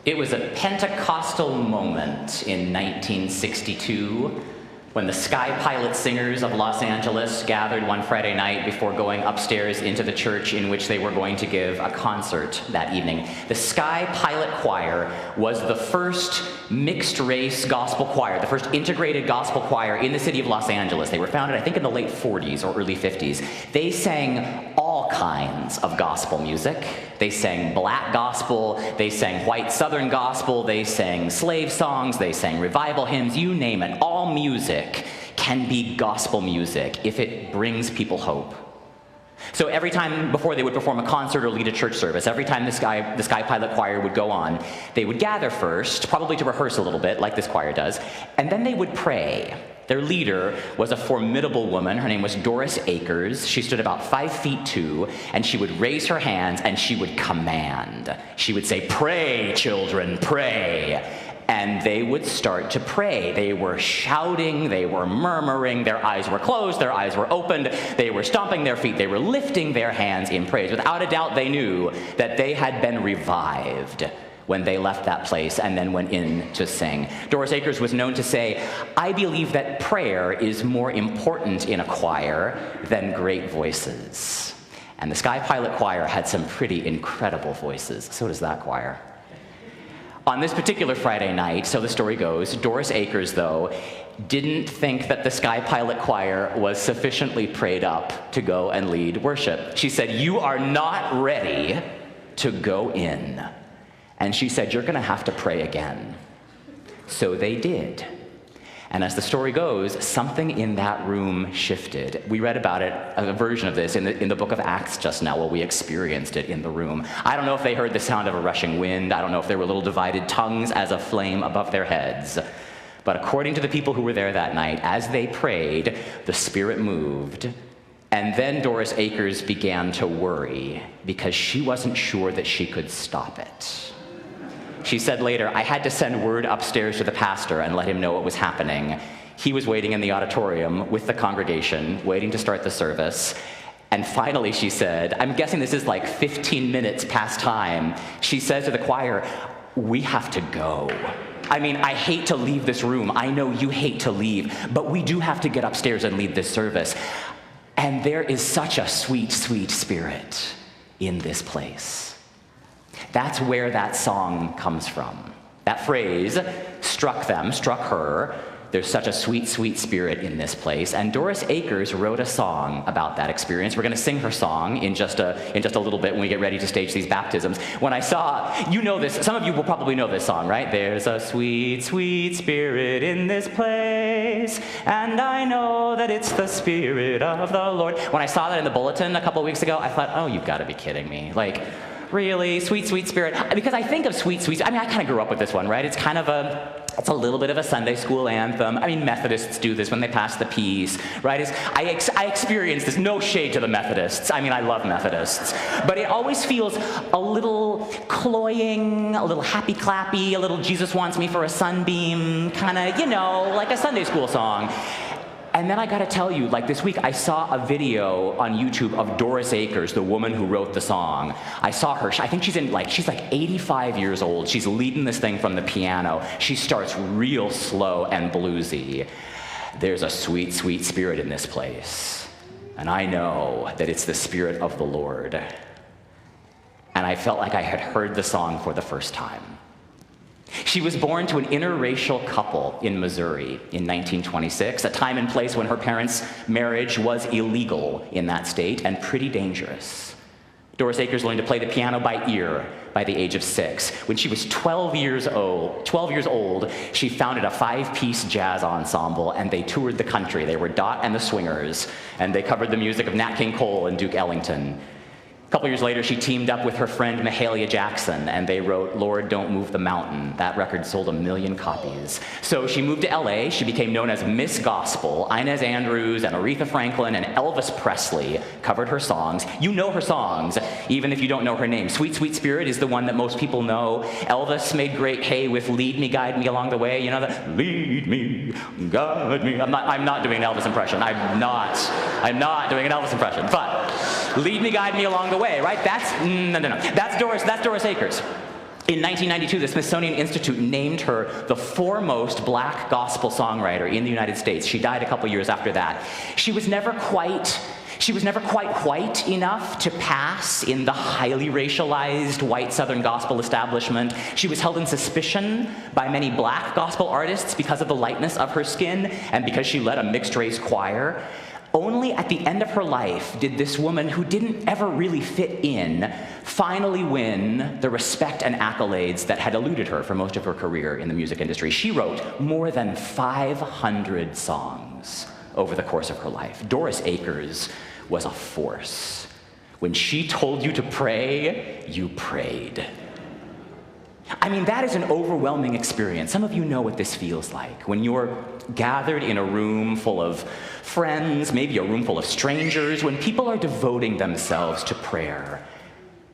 It was a Pentecostal moment in 1962 when the Sky Pilot Singers of Los Angeles gathered one Friday night before going upstairs into the church in which they were going to give a concert that evening. The Sky Pilot Choir was the first mixed-race gospel choir, the first integrated gospel choir in the city of Los Angeles. They were founded, I think, in the late 40s or early 50s. They sang all kinds of gospel music. They sang black gospel, they sang white southern gospel, they sang slave songs, they sang revival hymns, you name it. All music can be gospel music if it brings people hope. So every time before they would perform a concert or lead a church service, every time the Sky Pilot Choir would go on, they would gather first, probably to rehearse a little bit, like this choir does, and then they would pray. Their leader was a formidable woman. Her name was Doris Akers. She stood about 5'2", and she would raise her hands and she would command. She would say, "Pray, children, pray." And they would start to pray. They were shouting, they were murmuring, their eyes were closed, their eyes were opened, they were stomping their feet, they were lifting their hands in praise. Without a doubt, they knew that they had been revived when they left that place and then went in to sing. Doris Akers was known to say, "I believe that prayer is more important in a choir than great voices." And the Sky Pilot Choir had some pretty incredible voices. So does that choir. On this particular Friday night, so the story goes, Doris Akers, though, didn't think that the Sky Pilot Choir was sufficiently prayed up to go and lead worship. She said, "You are not ready to go in." And she said, "You're going to have to pray again." So they did. And as the story goes, something in that room shifted. We read about it, a version of this, in the book of Acts just now, where we experienced it in the room. I don't know if they heard the sound of a rushing wind. I don't know if there were little divided tongues as a flame above their heads. But according to the people who were there that night, as they prayed, the Spirit moved. And then Doris Akers began to worry because she wasn't sure that she could stop it. She said later, "I had to send word upstairs to the pastor and let him know what was happening. He was waiting in the auditorium with the congregation, waiting to start the service. And finally," she said, I'm guessing this is like 15 minutes past time, she says to the choir, "We have to go. I mean, I hate to leave this room. I know you hate to leave, but we do have to get upstairs and lead this service. And there is such a sweet, sweet spirit in this place." That's where that song comes from. That phrase struck her. There's such a sweet, sweet spirit in this place. And Doris Akers wrote a song about that experience. We're going to sing her song in just a little bit when we get ready to stage these baptisms. When I saw, you know this, some of you will probably know this song, right? "There's a sweet, sweet spirit in this place, and I know that it's the Spirit of the Lord." When I saw that in the bulletin a couple of weeks ago, I thought, oh, you've got to be kidding me. Like, really? Sweet, sweet spirit? Because I think of sweet, sweet, I mean, I kind of grew up with this one, right? It's a little bit of a Sunday school anthem. I mean, Methodists do this when they pass the peace, right? I experience this, no shade to the Methodists. I mean, I love Methodists. But it always feels a little cloying, a little happy-clappy, a little Jesus wants me for a sunbeam, kind of, like a Sunday school song. And then I gotta tell you, like this week, I saw a video on YouTube of Doris Akers, the woman who wrote the song. I saw her, I think she's like 85 years old. She's leading this thing from the piano. She starts real slow and bluesy. "There's a sweet, sweet spirit in this place. And I know that it's the Spirit of the Lord." And I felt like I had heard the song for the first time. She was born to an interracial couple in Missouri in 1926, a time and place when her parents' marriage was illegal in that state and pretty dangerous. Doris Akers learned to play the piano by ear by the age of 6. When she was 12 years old, she founded a 5-piece jazz ensemble, and they toured the country. They were Dot and the Swingers, and they covered the music of Nat King Cole and Duke Ellington. A couple years later, she teamed up with her friend Mahalia Jackson, and they wrote "Lord, Don't Move the Mountain." That record sold 1 million copies. So she moved to LA. She became known as Miss Gospel. Inez Andrews and Aretha Franklin and Elvis Presley covered her songs. You know her songs, even if you don't know her name. "Sweet, Sweet Spirit" is the one that most people know. Elvis made great hay with "Lead Me, Guide Me Along the Way." You know that? "Lead me, guide me." I'm not doing an Elvis impression. I'm not doing an Elvis impression, but "Lead Me, Guide Me Along the Way," right? No. That's Doris Akers. In 1992, the Smithsonian Institute named her the foremost black gospel songwriter in the United States. She died a couple years after that. She was never quite white enough to pass in the highly racialized white Southern gospel establishment. She was held in suspicion by many black gospel artists because of the lightness of her skin and because she led a mixed-race choir. Only at the end of her life did this woman, who didn't ever really fit in, finally win the respect and accolades that had eluded her for most of her career in the music industry. She wrote more than 500 songs over the course of her life. Doris Akers was a force. When she told you to pray, you prayed. I mean, that is an overwhelming experience. Some of you know what this feels like. When you're gathered in a room full of friends, maybe a room full of strangers, when people are devoting themselves to prayer,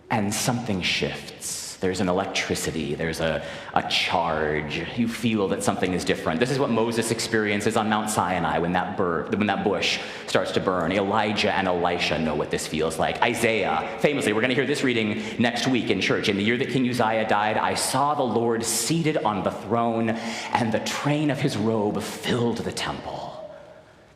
and something shifts. There's an electricity, there's a charge. You feel that something is different. This is what Moses experiences on Mount Sinai when that bush starts to burn. Elijah and Elisha know what this feels like. Isaiah, famously, we're going to hear this reading next week in church. In the year that King Uzziah died, I saw the Lord seated on the throne, and the train of his robe filled the temple.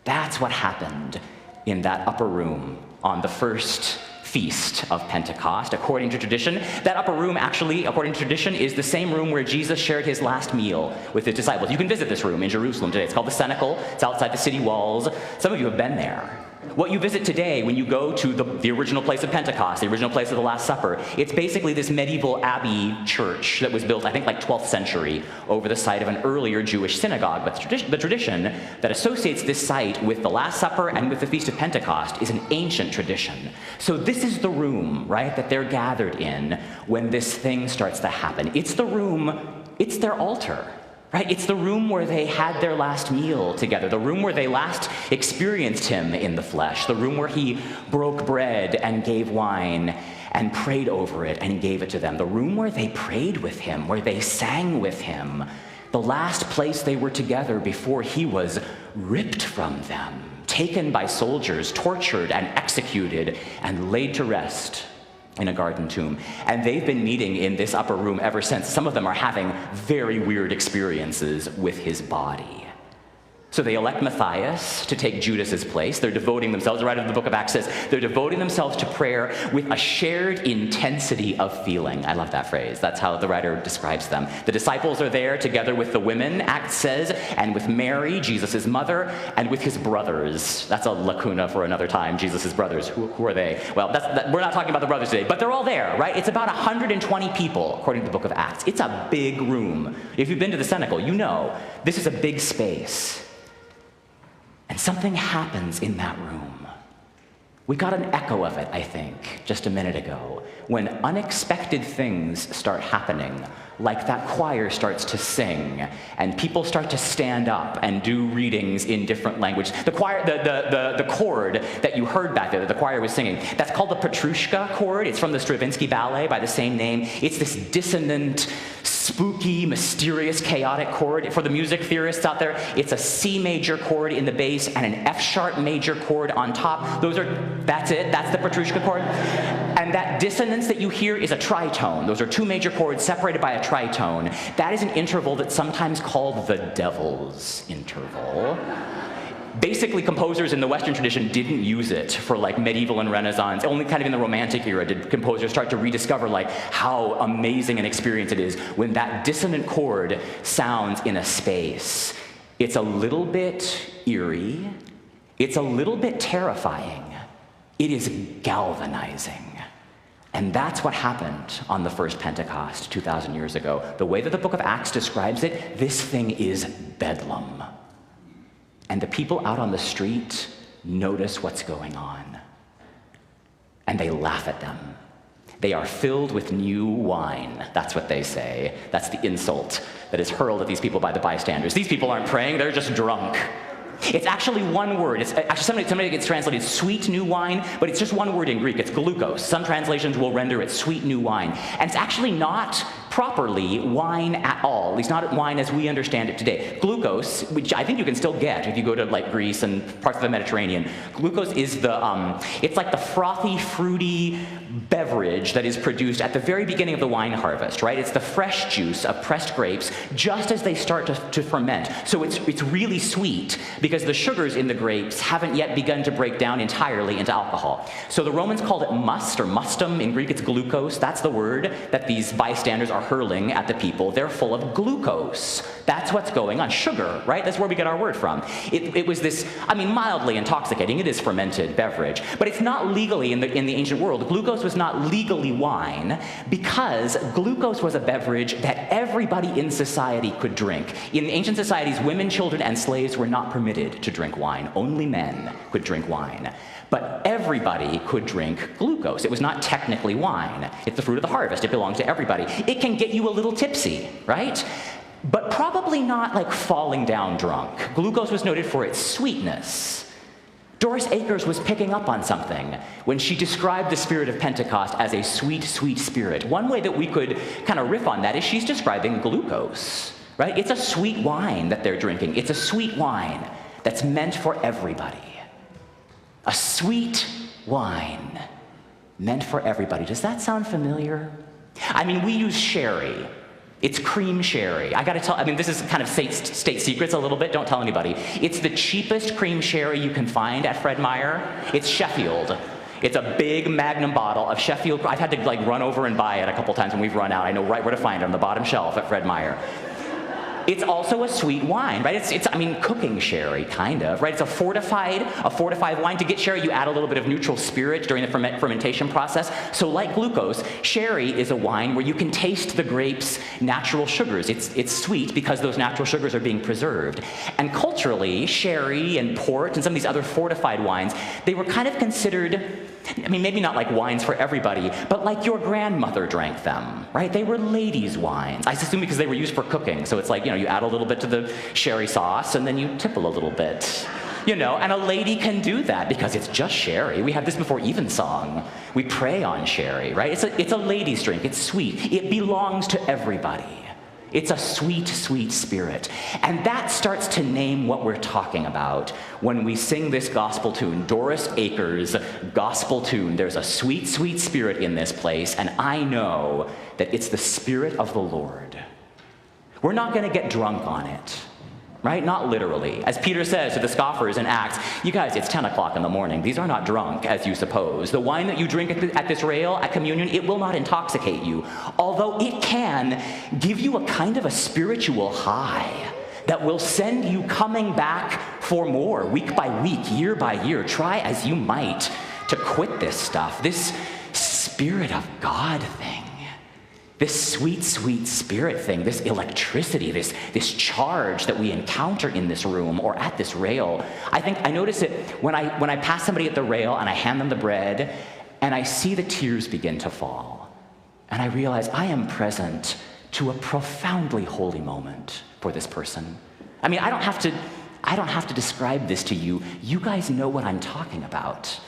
That's what happened in that upper room on the first feast of Pentecost, according to tradition. That upper room, actually, according to tradition, is the same room where Jesus shared his last meal with his disciples. You can visit this room in Jerusalem today. It's called the Cenacle. It's outside the city walls. Some of you have been there. What you visit today when you go to the original place of Pentecost, the original place of the Last Supper, it's basically this medieval abbey church that was built, I think, like 12th century over the site of an earlier Jewish synagogue. But the tradition that associates this site with the Last Supper and with the Feast of Pentecost is an ancient tradition. So this is the room, right, that they're gathered in when this thing starts to happen. It's the room, it's their altar. Right? It's the room where they had their last meal together, the room where they last experienced him in the flesh, the room where he broke bread and gave wine and prayed over it and gave it to them, the room where they prayed with him, where they sang with him, the last place they were together before he was ripped from them, taken by soldiers, tortured and executed and laid to rest in a garden tomb. And they've been meeting in this upper room ever since. Some of them are having very weird experiences with his body. So they elect Matthias to take Judas's place. They're devoting themselves, right as the book of Acts says, they're devoting themselves to prayer with a shared intensity of feeling. I love that phrase. That's how the writer describes them. The disciples are there together with the women, Acts says, and with Mary, Jesus' mother, and with his brothers. That's a lacuna for another time, Jesus' brothers. Who are they? Well, we're not talking about the brothers today, but they're all there, right? It's about 120 people, according to the book of Acts. It's a big room. If you've been to the Cenacle, you know this is a big space. And something happens in that room. We got an echo of it, I think, just a minute ago, when unexpected things start happening, like that choir starts to sing, and people start to stand up and do readings in different language. The choir, the chord that you heard back there that the choir was singing, that's called the Petrushka chord. It's from the Stravinsky ballet by the same name. It's this dissonant, spooky, mysterious, chaotic chord. For the music theorists out there, it's a C major chord in the bass and an F sharp major chord on top. That's it, that's the Petrushka chord. And that dissonance that you hear is a tritone. Those are two major chords separated by a tritone. That is an interval that's sometimes called the devil's interval. Basically, composers in the Western tradition didn't use it for like medieval and Renaissance. Only kind of in the Romantic era did composers start to rediscover like how amazing an experience it is when that dissonant chord sounds in a space. It's a little bit eerie. It's a little bit terrifying. It is galvanizing. And that's what happened on the first Pentecost 2,000 years ago. The way that the book of Acts describes it, this thing is bedlam. And the people out on the street notice what's going on. And they laugh at them. They are filled with new wine. That's what they say. That's the insult that is hurled at these people by the bystanders. These people aren't praying, they're just drunk. It's actually one word. It's actually somebody gets translated sweet new wine, but it's just one word in Greek. It's glucose. Some translations will render it sweet new wine. And it's actually not properly wine at all, at least not wine as we understand it today. Glucose, which I think you can still get if you go to like Greece and parts of the Mediterranean, glucose is it's like the frothy, fruity beverage that is produced at the very beginning of the wine harvest, right? It's the fresh juice of pressed grapes just as they start to ferment. So it's really sweet because the sugars in the grapes haven't yet begun to break down entirely into alcohol. So the Romans called it must or mustum. In Greek, it's glucose. That's the word that these bystanders are hurling at the people. They're full of glucose. That's what's going on. Sugar, right? That's where we get our word from. It was this, mildly intoxicating. It is fermented beverage. But it's not legally, in the ancient world, glucose was not legally wine because glucose was a beverage that everybody in society could drink. In ancient societies, women, children, and slaves were not permitted to drink wine. Only men could drink wine. But everybody could drink glucose. It was not technically wine. It's the fruit of the harvest. It belongs to everybody. It can get you a little tipsy, right? But probably not like falling down drunk. Glucose was noted for its sweetness. Doris Akers was picking up on something when she described the spirit of Pentecost as a sweet, sweet spirit. One way that we could kind of riff on that is she's describing glucose, right? It's a sweet wine that they're drinking. It's a sweet wine that's meant for everybody. A sweet wine meant for everybody. Does that sound familiar? We use sherry. It's cream sherry. I gotta tell, this is kind of state secrets a little bit, don't tell anybody. It's the cheapest cream sherry you can find at Fred Meyer. It's Sheffield. It's a big Magnum bottle of Sheffield. I've had to run over and buy it a couple times when we've run out. I know right where to find it, on the bottom shelf at Fred Meyer. It's also a sweet wine, right? It's cooking sherry, kind of, right? It's a fortified wine. To get sherry, you add a little bit of neutral spirit during the fermentation process. So like glucose, sherry is a wine where you can taste the grape's natural sugars. It's sweet because those natural sugars are being preserved. And culturally, sherry and port and some of these other fortified wines, they were kind of considered, maybe not like wines for everybody, but like your grandmother drank them, right? They were ladies' wines. I assume because they were used for cooking. So it's like, you add a little bit to the sherry sauce and then you tipple a little bit, and a lady can do that because it's just sherry. We had this before Evensong. We pray on sherry, right? It's a lady's drink. It's sweet. It belongs to everybody. It's a sweet, sweet spirit. And that starts to name what we're talking about when we sing this gospel tune, Doris Akers' gospel tune. There's a sweet, sweet spirit in this place, and I know that it's the Spirit of the Lord. We're not going to get drunk on it, right? Not literally. As Peter says to the scoffers in Acts, you guys, it's 10 o'clock in the morning. These are not drunk, as you suppose. The wine that you drink at this rail, at communion, it will not intoxicate you, although it can give you a kind of a spiritual high that will send you coming back for more, week by week, year by year. Try as you might to quit this stuff, this Spirit of God thing. This sweet, sweet spirit thing, this electricity, this charge that we encounter in this room or at this rail. I notice it when I pass somebody at the rail and I hand them the bread and I see the tears begin to fall. And I realize I am present to a profoundly holy moment for this person. I don't have to describe this to you. You guys know what I'm talking about,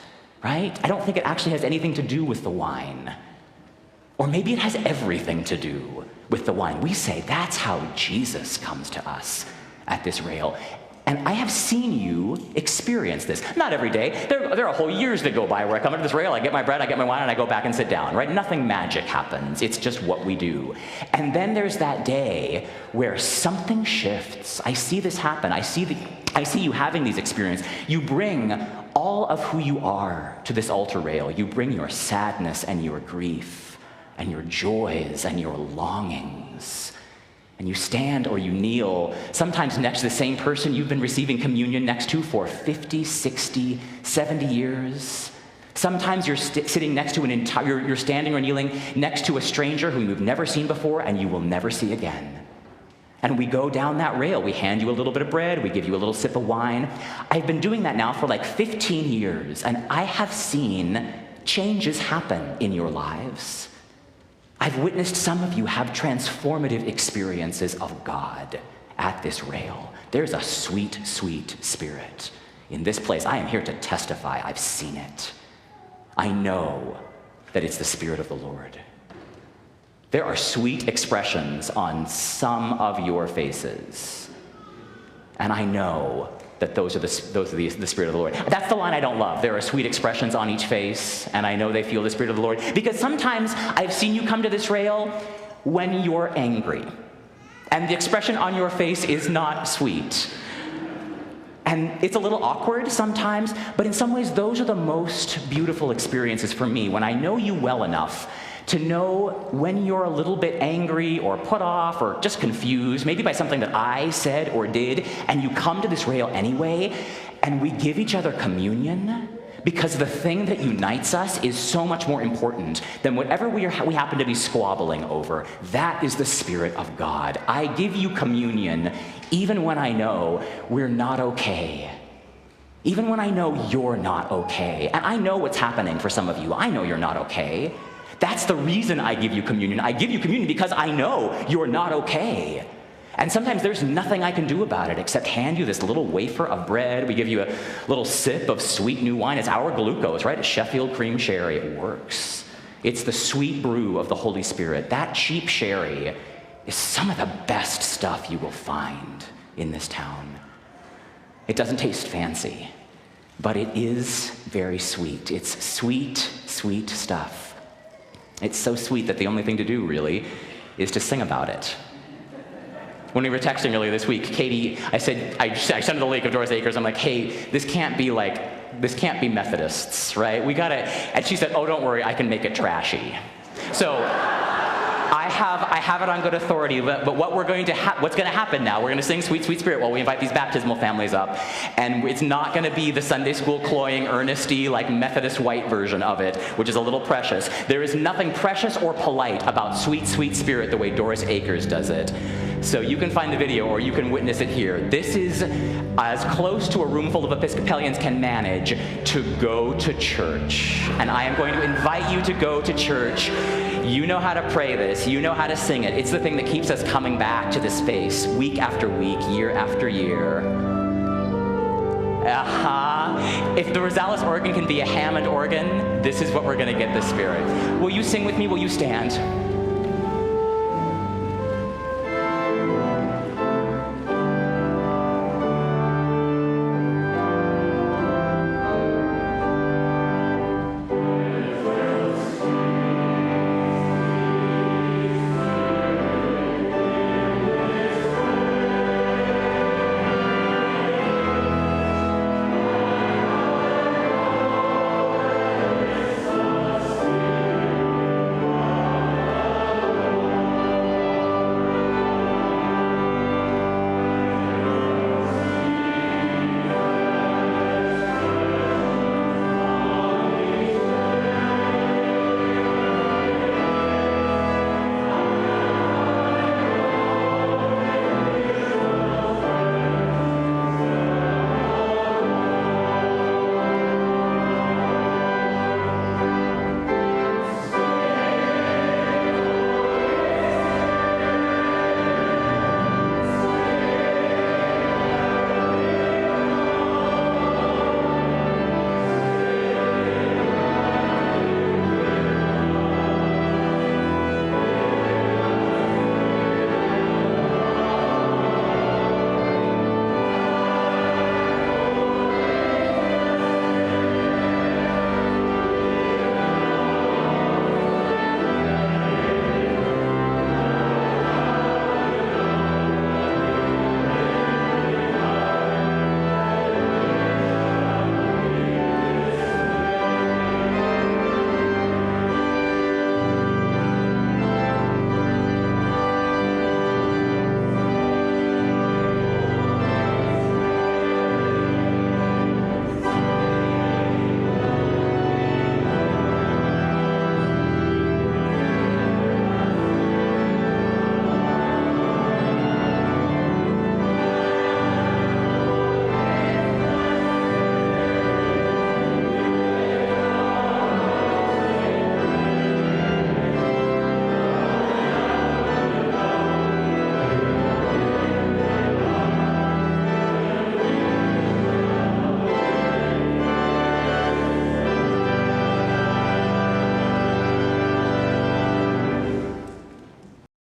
right? I don't think it actually has anything to do with the wine. Or maybe it has everything to do with the wine. We say that's how Jesus comes to us at this rail. And I have seen you experience this. Not every day. There are whole years that go by where I come into this rail, I get my bread, I get my wine, and I go back and sit down, right? Nothing magic happens. It's just what we do. And then there's that day where something shifts. I see this happen. I see you having these experiences. You bring all of who you are to this altar rail. You bring your sadness and your grief and your joys and your longings. And you stand or you kneel, sometimes next to the same person you've been receiving communion next to for 50, 60, 70 years. Sometimes you're sitting next to you're standing or kneeling next to a stranger whom you've never seen before and you will never see again. And we go down that rail. We hand you a little bit of bread. We give you a little sip of wine. I've been doing that now for like 15 years, and I have seen changes happen in your lives. I've witnessed some of you have transformative experiences of God at this rail. There's a sweet, sweet spirit in this place. I am here to testify. I've seen it. I know that it's the Spirit of the Lord. There are sweet expressions on some of your faces. And I know that those are the Spirit of the Lord. That's the line I don't love. There are sweet expressions on each face, and I know they feel the Spirit of the Lord. Because sometimes I've seen you come to this rail when you're angry, and the expression on your face is not sweet. And it's a little awkward sometimes, but in some ways those are the most beautiful experiences for me, when I know you well enough to know when you're a little bit angry or put off or just confused, maybe by something that I said or did, and you come to this rail anyway, and we give each other communion, because the thing that unites us is so much more important than whatever we happen to be squabbling over. That is the Spirit of God. I give you communion even when I know we're not okay. Even when I know you're not okay. And I know what's happening for some of you. I know you're not okay. That's the reason I give you communion. I give you communion because I know you're not okay. And sometimes there's nothing I can do about it except hand you this little wafer of bread. We give you a little sip of sweet new wine. It's our glucose, right? It's Sheffield cream sherry. It works. It's the sweet brew of the Holy Spirit. That cheap sherry is some of the best stuff you will find in this town. It doesn't taste fancy, but it is very sweet. It's sweet, sweet stuff. It's so sweet that the only thing to do, really, is to sing about it. When we were texting earlier this week, Katie, I sent her the link of Doris Akers. I'm like, hey, this can't be Methodists, right? And she said, oh, don't worry, I can make it trashy. So I have it on good authority, but what's going to happen now, we're going to sing Sweet, Sweet Spirit while we invite these baptismal families up, and it's not going to be the Sunday school cloying, earnesty, like Methodist white version of it, which is a little precious. There is nothing precious or polite about Sweet, Sweet Spirit the way Doris Akers does it. So you can find the video or you can witness it here. This is as close to a room full of Episcopalians can manage to go to church. And I am going to invite you to go to church. You know how to pray this. You know how to sing it. It's the thing that keeps us coming back to this space week after week, year after year. If the Rosales organ can be a Hammond organ, this is what we're going to get the Spirit. Will you sing with me? Will you stand?